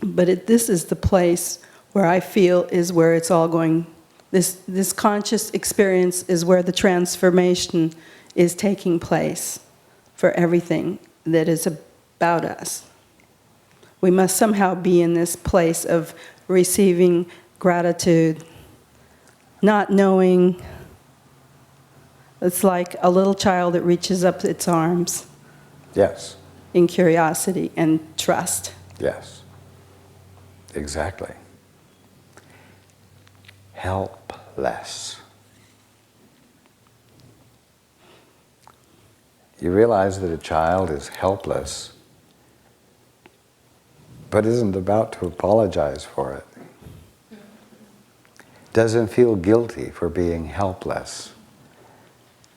But this is the place where I feel is where it's all going. This conscious experience is where the transformation is taking place for everything that is about us. We must somehow be in this place of receiving gratitude, not knowing. It's like a little child that reaches up its arms. Yes. In curiosity and trust. Yes. Exactly. Helpless. You realize that a child is helpless, but isn't about to apologize for it. Doesn't feel guilty for being helpless.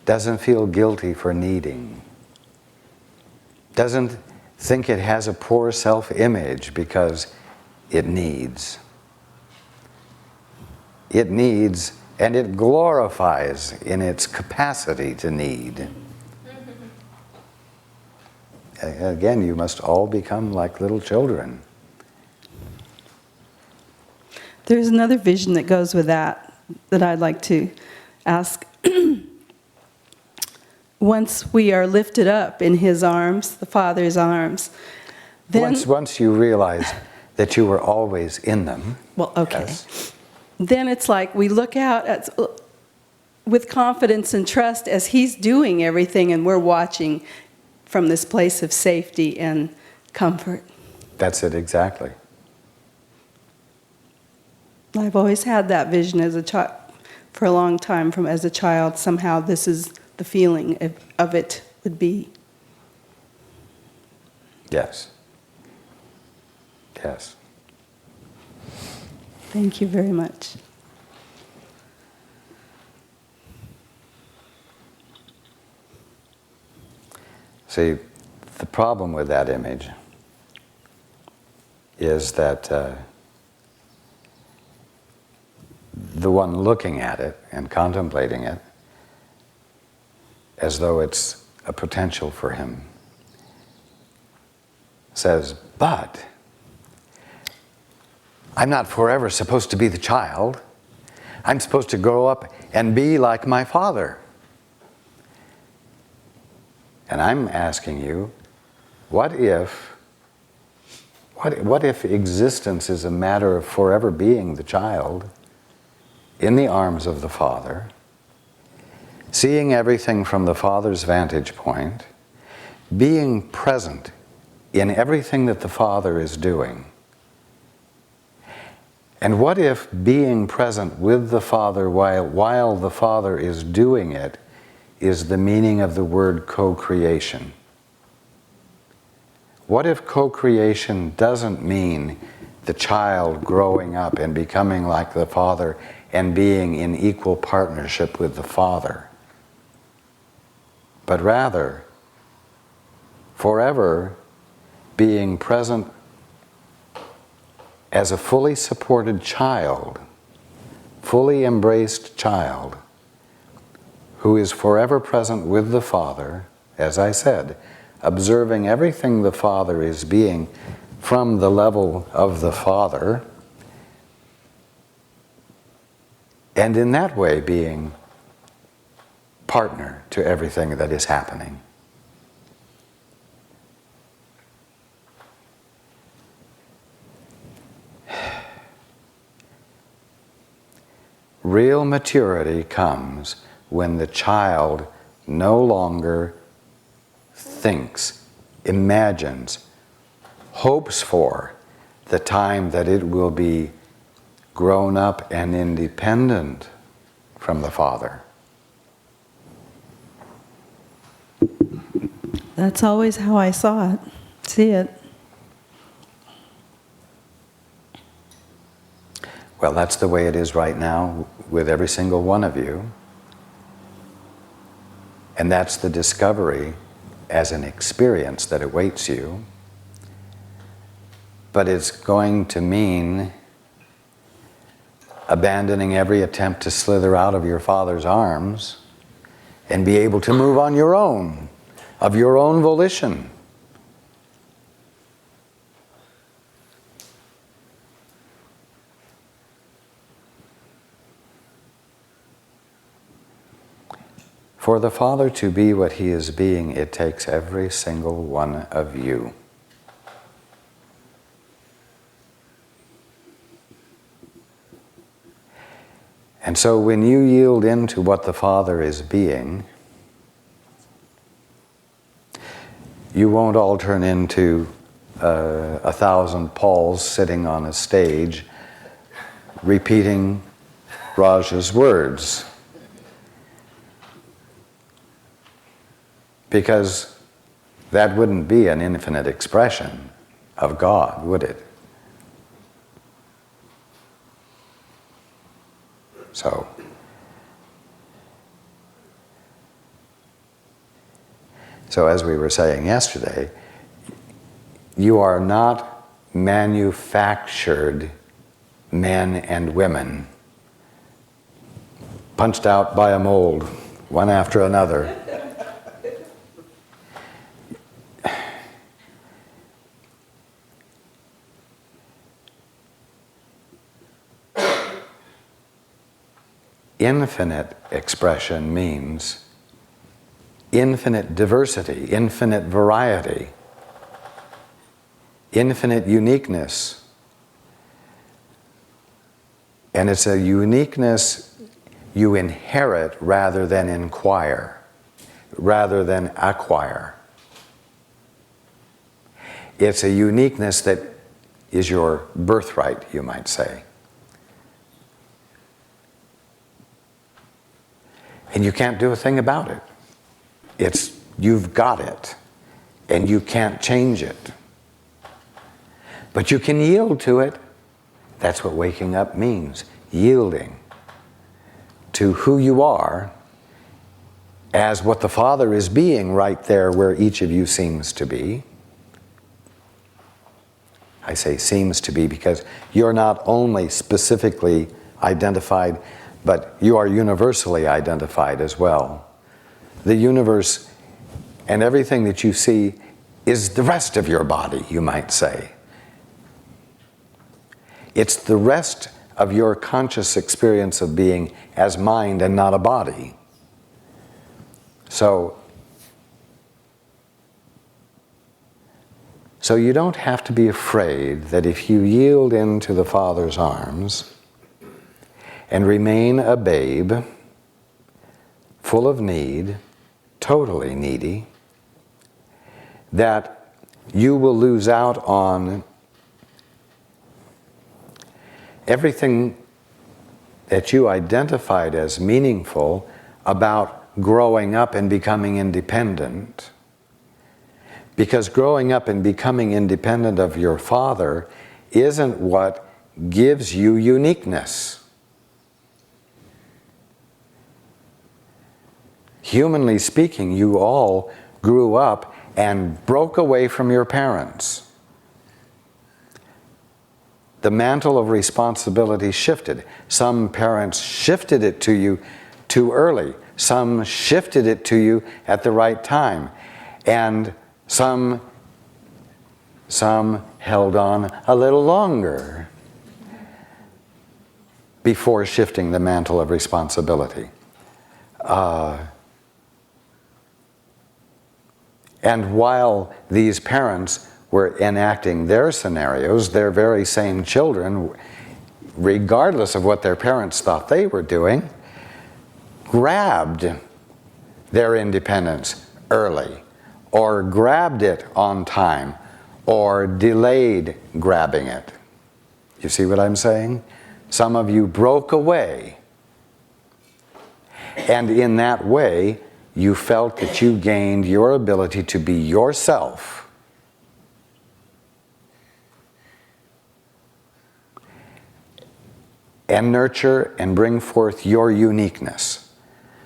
Doesn't feel guilty for needing. Doesn't think it has a poor self-image because it needs. It needs, and it glorifies in its capacity to need. Again, you must all become like little children. There's another vision that goes with that I'd like to ask. Once we are lifted up in His arms, the Father's arms, then... Once you realize that you were always in them. Well, okay. Yes. Then it's like we look out with confidence and trust as He's doing everything, and we're watching from this place of safety and comfort. That's it, exactly. I've always had that vision as a child, for a long time, as a child. Somehow this is the feeling of it would be. Yes. Yes. Thank you very much. See, the problem with that image is that the one looking at it and contemplating it as though it's a potential for him says, but I'm not forever supposed to be the child. I'm supposed to grow up and be like my father. And I'm asking you, what if existence is a matter of forever being the child in the arms of the Father, seeing everything from the Father's vantage point, being present in everything that the Father is doing? And what if being present with the Father while the Father is doing it is the meaning of the word co-creation? What if co-creation doesn't mean the child growing up and becoming like the Father and being in equal partnership with the Father, but rather forever being present as a fully supported child, fully embraced child, who is forever present with the Father, as I said, observing everything the Father is being from the level of the Father, and in that way being partner to everything that is happening. Real maturity comes when the child no longer thinks, imagines, hopes for the time that it will be grown up and independent from the Father. That's always how I see it. Well, that's the way it is right now with every single one of you. And that's the discovery as an experience that awaits you. But it's going to mean abandoning every attempt to slither out of your Father's arms and be able to move on your own, of your own volition. For the Father to be what He is being, it takes every single one of you. And so when you yield into what the Father is being, you won't all turn into 1,000 Pauls sitting on a stage repeating Raja's words. Because that wouldn't be an infinite expression of God, would it? So as we were saying yesterday, you are not manufactured men and women punched out by a mold, one after another. Infinite expression means infinite diversity, infinite variety, infinite uniqueness. And it's a uniqueness you inherit rather than acquire. It's a uniqueness that is your birthright, you might say. And you can't do a thing about it. You've got it, and you can't change it. But you can yield to it. That's what waking up means, yielding to who you are as what the Father is being right there where each of you seems to be. I say seems to be because you're not only specifically identified, but you are universally identified as well. The universe and everything that you see is the rest of your body, you might say. It's the rest of your conscious experience of being as mind and not a body. So you don't have to be afraid that if you yield into the Father's arms and remain a babe, full of need, totally needy, that you will lose out on everything that you identified as meaningful about growing up and becoming independent. Because growing up and becoming independent of your Father isn't what gives you uniqueness. Humanly speaking, you all grew up and broke away from your parents. The mantle of responsibility shifted. Some parents shifted it to you too early. Some shifted it to you at the right time. And some held on a little longer before shifting the mantle of responsibility. And while these parents were enacting their scenarios, their very same children, regardless of what their parents thought they were doing, grabbed their independence early, or grabbed it on time, or delayed grabbing it. You see what I'm saying? Some of you broke away. And in that way, you felt that you gained your ability to be yourself. And nurture and bring forth your uniqueness.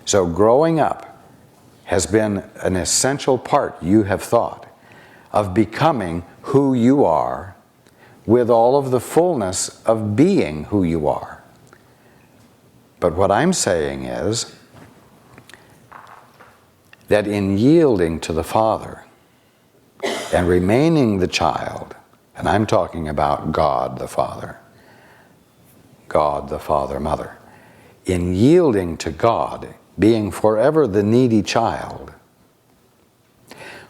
So growing up has been an essential part, you have thought, of becoming who you are with all of the fullness of being who you are. But what I'm saying is that in yielding to the Father and remaining the child, and I'm talking about God the Father, God the Father, Mother, in yielding to God being forever the needy child,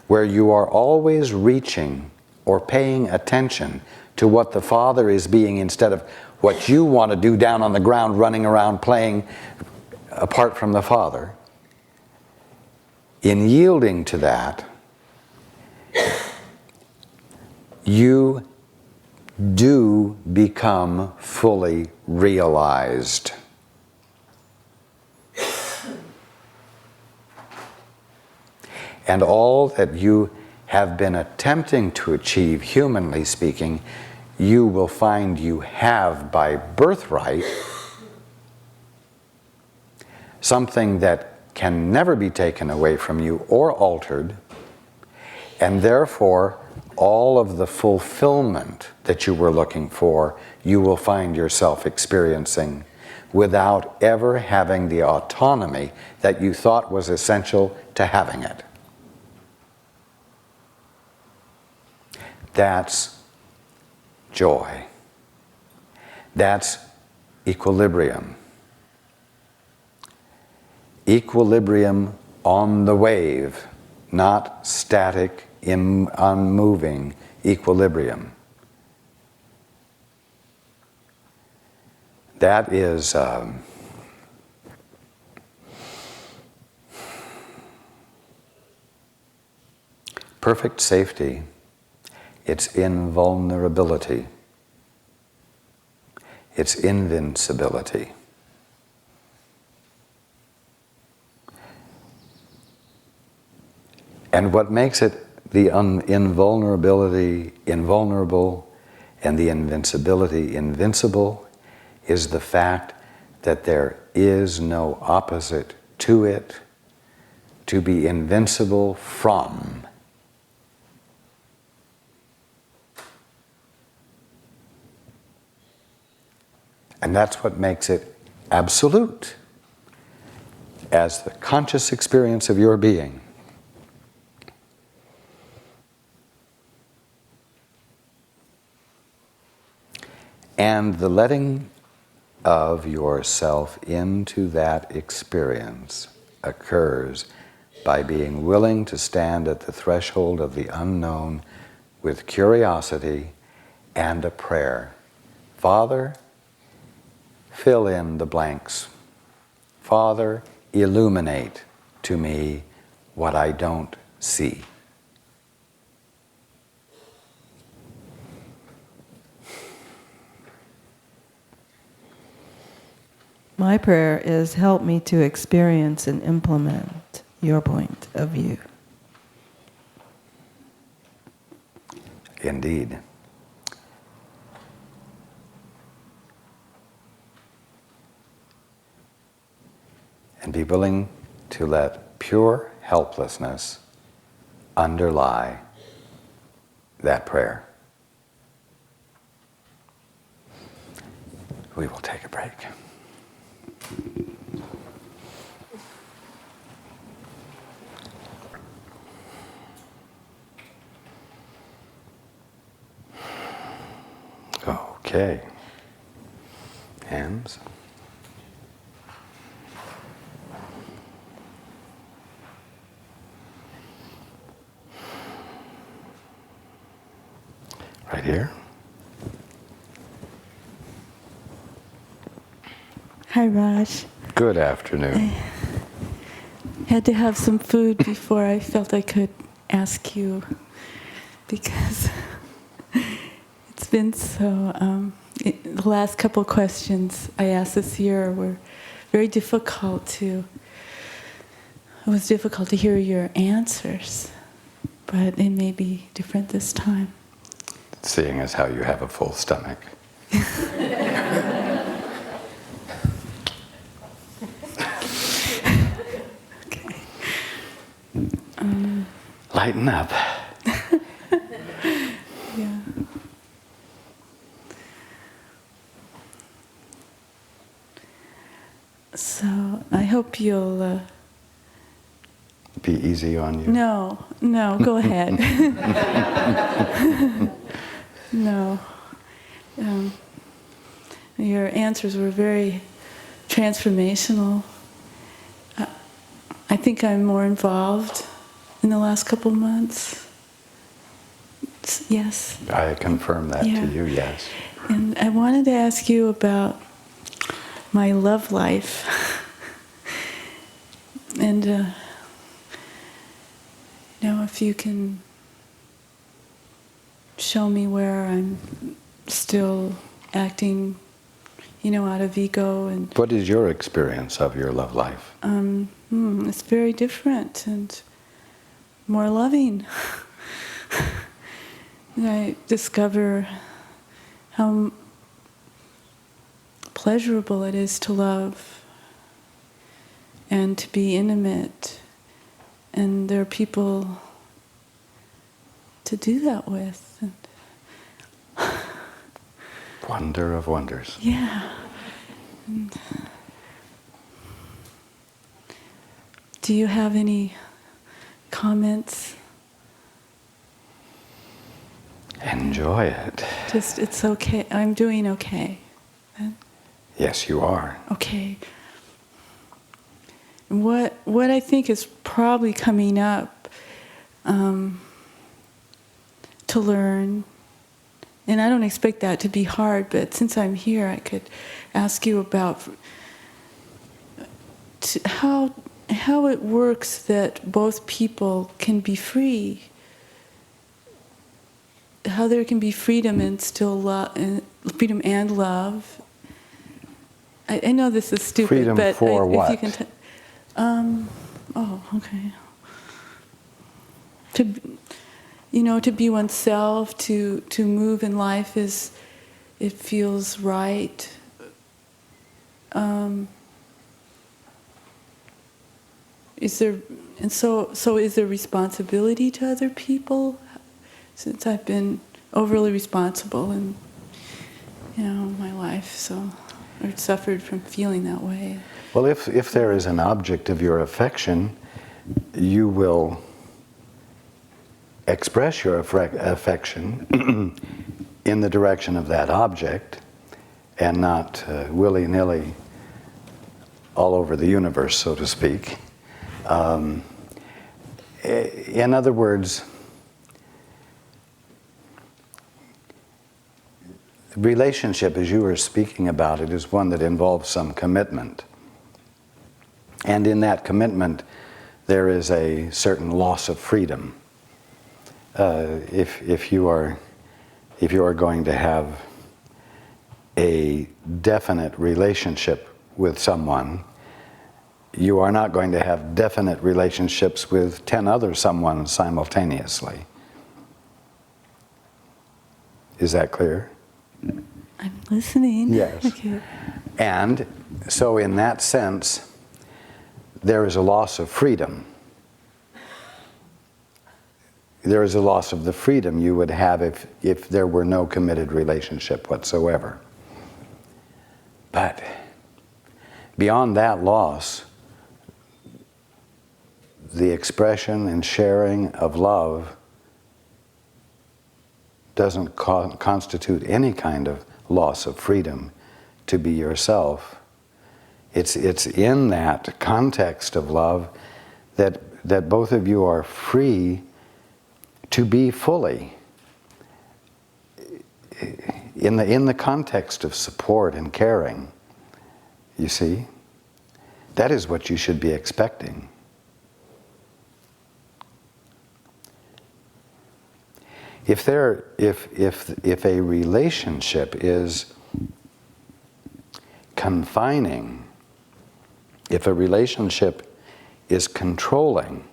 where you are always reaching or paying attention to what the Father is being instead of what you want to do down on the ground running around playing apart from the Father. In yielding to that, you do become fully realized. And all that you have been attempting to achieve, humanly speaking, you will find you have by birthright something that can never be taken away from you or altered, and therefore all of the fulfillment that you were looking for, you will find yourself experiencing without ever having the autonomy that you thought was essential to having it. That's joy. That's equilibrium. Equilibrium on the wave, not static, unmoving equilibrium. That is perfect safety. It's invulnerability. It's invincibility. And what makes it the invulnerability invulnerable and the invincibility invincible is the fact that there is no opposite to it to be invincible from. And that's what makes it absolute as the conscious experience of your being. And the letting of yourself into that experience occurs by being willing to stand at the threshold of the unknown with curiosity and a prayer. Father, fill in the blanks. Father, illuminate to me what I don't see. My prayer is, help me to experience and implement your point of view. Indeed. And be willing to let pure helplessness underlie that prayer. We will take a break. Okay. Hands. Right here. Hi, Raj. Good afternoon. I had to have some food before I felt I could ask you, because it's been so, the last couple questions I asked this year were very difficult to, it was difficult to hear your answers, but it may be different this time. Seeing as how you have a full stomach. Okay. Lighten up. Yeah. So I hope you'll... Be easy on you. No, go ahead. No. Your answers were very transformational. think I'm more involved in the last couple months. Yes. I confirm that Yeah. to you, yes. And I wanted to ask you about my love life. And, if you can show me where I'm still acting, out of ego. And What is your experience of your love life? it's very different and more loving. And I discover how pleasurable it is to love and to be intimate. And there are people to do that with. And Wonder of wonders. yeah. And do you have any comments? Enjoy it. Just, it's okay. I'm doing okay. Yes, you are. Okay. What I think is probably coming up to learn, and I don't expect that to be hard, but since I'm here, I could ask you about how it works that both people can be free. How there can be freedom and still love, freedom and love. I know this is stupid, Freedom but for if what? you can. Okay. To be oneself, to move in life as it feels right. Is there responsibility to other people? Since I've been overly responsible in, my life, or suffered from feeling that way. Well, if there is an object of your affection, you will express your affection in the direction of that object and not willy-nilly all over the universe, so to speak. In other words, relationship, as you were speaking about it, is one that involves some commitment. And in that commitment, there is a certain loss of freedom. If you are going to have a definite relationship with someone, you are not going to have definite relationships with 10 other someone simultaneously. Is that clear? I'm listening. Yes. Okay. And so in that sense, there is a loss of freedom. There is a loss of the freedom you would have if there were no committed relationship whatsoever. But beyond that loss, the expression and sharing of love doesn't constitute any kind of loss of freedom to be yourself. It's in that context of love that both of you are free to be fully. In the context of support and caring, you see, that is what you should be expecting. If a relationship is confining, if a relationship is controlling,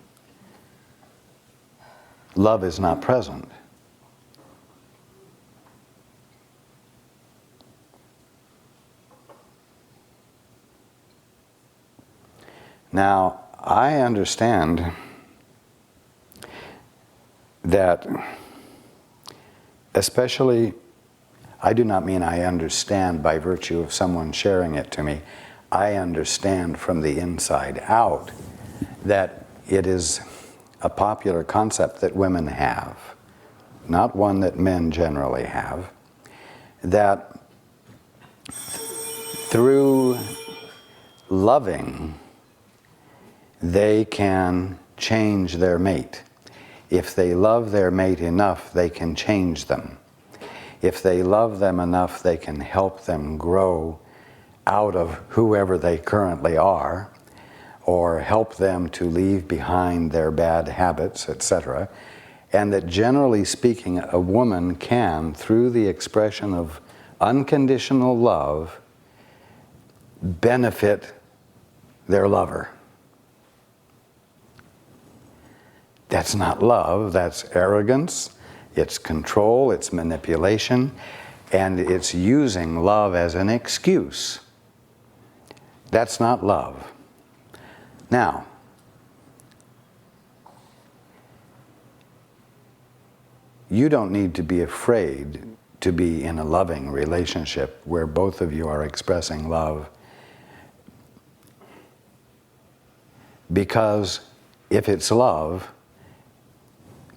love is not present. Now, I understand that, especially, I do not mean I understand by virtue of someone sharing it to me. I understand from the inside out that it is a popular concept that women have, not one that men generally have, that through loving, they can change their mate. If they love their mate enough, they can change them. If they love them enough, they can help them grow out of whoever they currently are, or help them to leave behind their bad habits, etc. And that generally speaking, a woman can, through the expression of unconditional love, benefit their lover. That's not love, that's arrogance, it's control, it's manipulation, and it's using love as an excuse. That's not love. Now, you don't need to be afraid to be in a loving relationship where both of you are expressing love, because if it's love,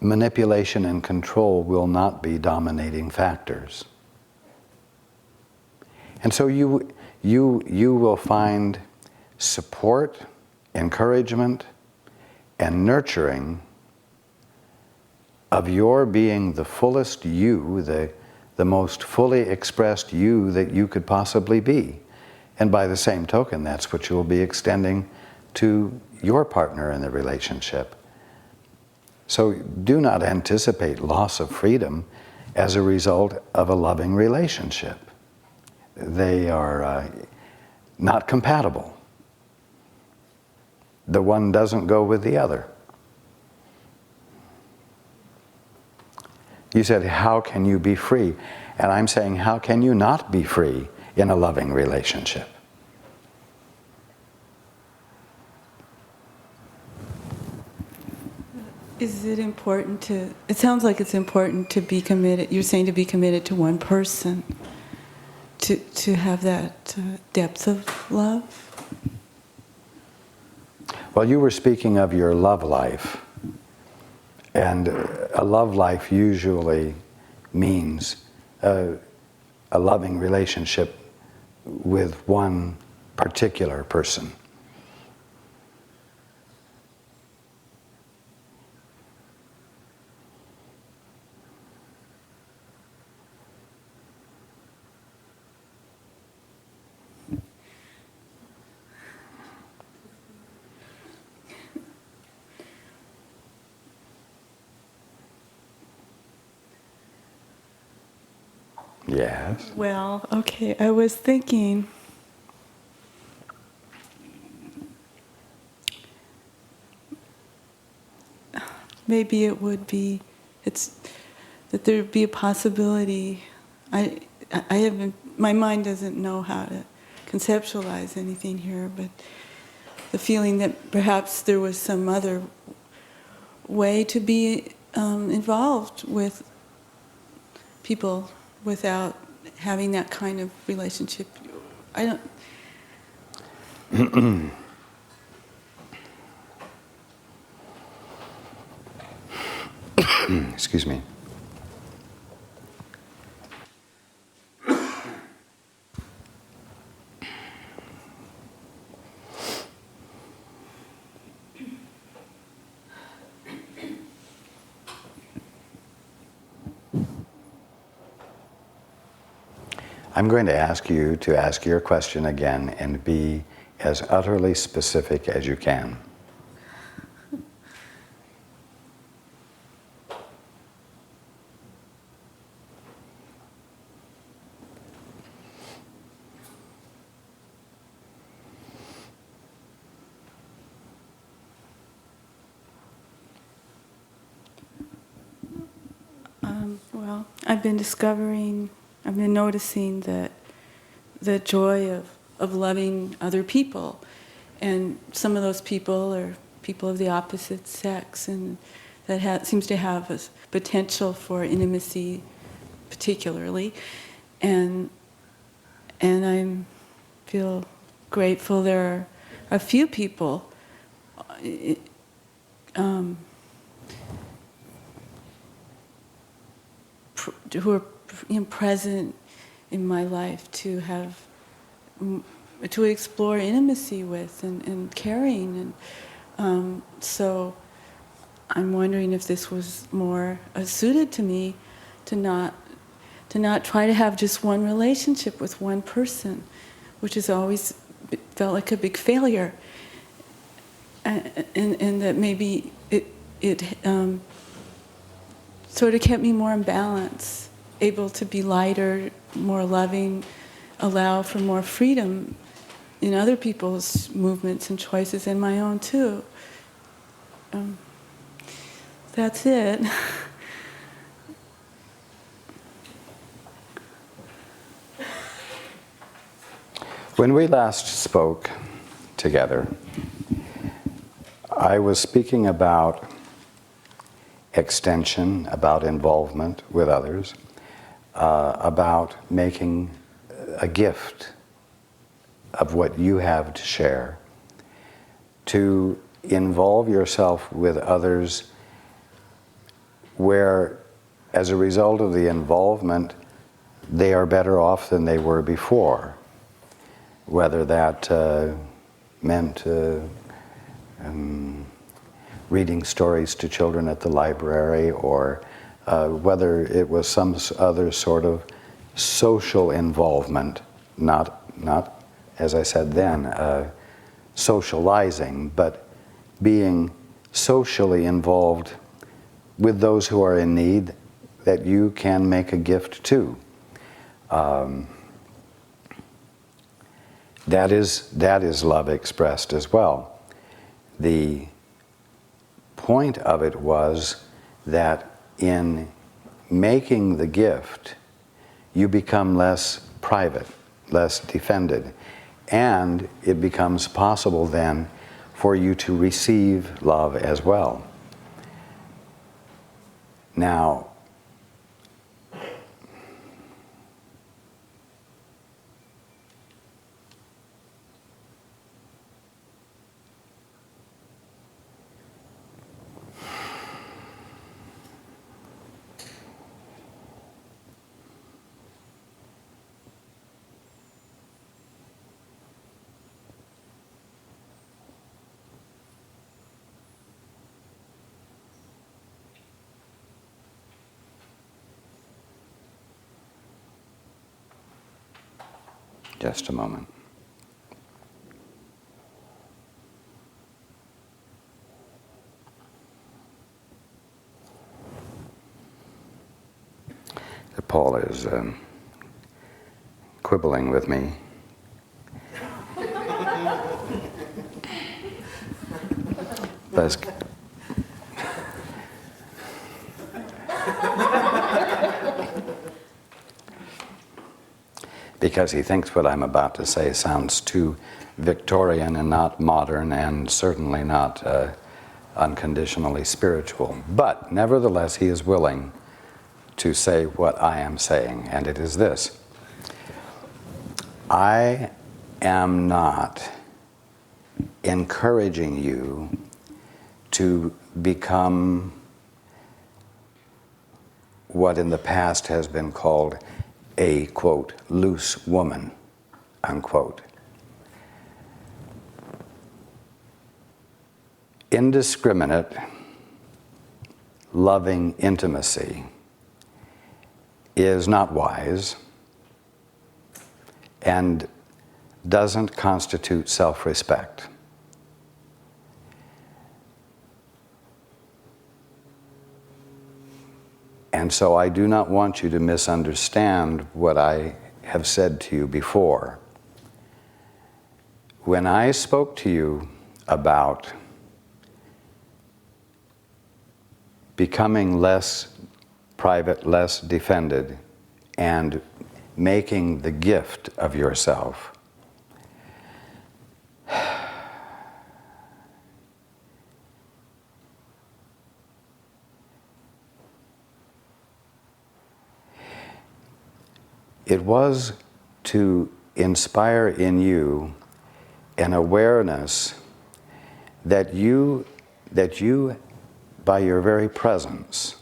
manipulation and control will not be dominating factors. And so you will find support, encouragement, and nurturing of your being the fullest you, the most fully expressed you that you could possibly be. And by the same token, that's what you'll be extending to your partner in the relationship. So do not anticipate loss of freedom as a result of a loving relationship. They are not compatible. The one doesn't go with the other. You said, how can you be free? And I'm saying, how can you not be free in a loving relationship? Is it important to, it sounds like it's important to be committed, you're saying to be committed to one person, to have that depth of love? Well, you were speaking of your love life. And a love life usually means a loving relationship with one particular person. Yes. Well, okay, I was thinking, maybe it would be, that there would be a possibility, I haven't, my mind doesn't know how to conceptualize anything here, but the feeling that perhaps there was some other way to be involved with people without having that kind of relationship. I don't... Excuse me. I'm going to ask you to ask your question again and be as utterly specific as you can. Well, I've been noticing that the joy of loving other people, and some of those people are people of the opposite sex, and that seems to have a potential for intimacy, particularly, and I feel grateful. There are a few people who are present in my life to explore intimacy with and caring, So I'm wondering if this was more suited to me, to not try to have just one relationship with one person, which has always felt like a big failure, and that maybe it sort of kept me more in balance, able to be lighter, more loving, allow for more freedom in other people's movements and choices, and my own too. That's it. When we last spoke together, I was speaking about extension, about involvement with others, about making a gift of what you have to share, to involve yourself with others where, as a result of the involvement, they are better off than they were before. Whether that meant reading stories to children at the library, or whether it was some other sort of social involvement, not as I said then, socializing, but being socially involved with those who are in need, that you can make a gift to. That is love expressed as well. The point of it was that in making the gift, you become less private, less defended, and it becomes possible then for you to receive love as well. Now, just a moment. Paul is quibbling with me. Because he thinks what I'm about to say sounds too Victorian and not modern, and certainly not unconditionally spiritual. But nevertheless, he is willing to say what I am saying, and it is this. I am not encouraging you to become what in the past has been called a, quote, loose woman, unquote. Indiscriminate, loving intimacy is not wise and doesn't constitute self-respect. And so I do not want you to misunderstand what I have said to you before. When I spoke to you about becoming less private, less defended, and making the gift of yourself, it was to inspire in you an awareness that you, by your very presence,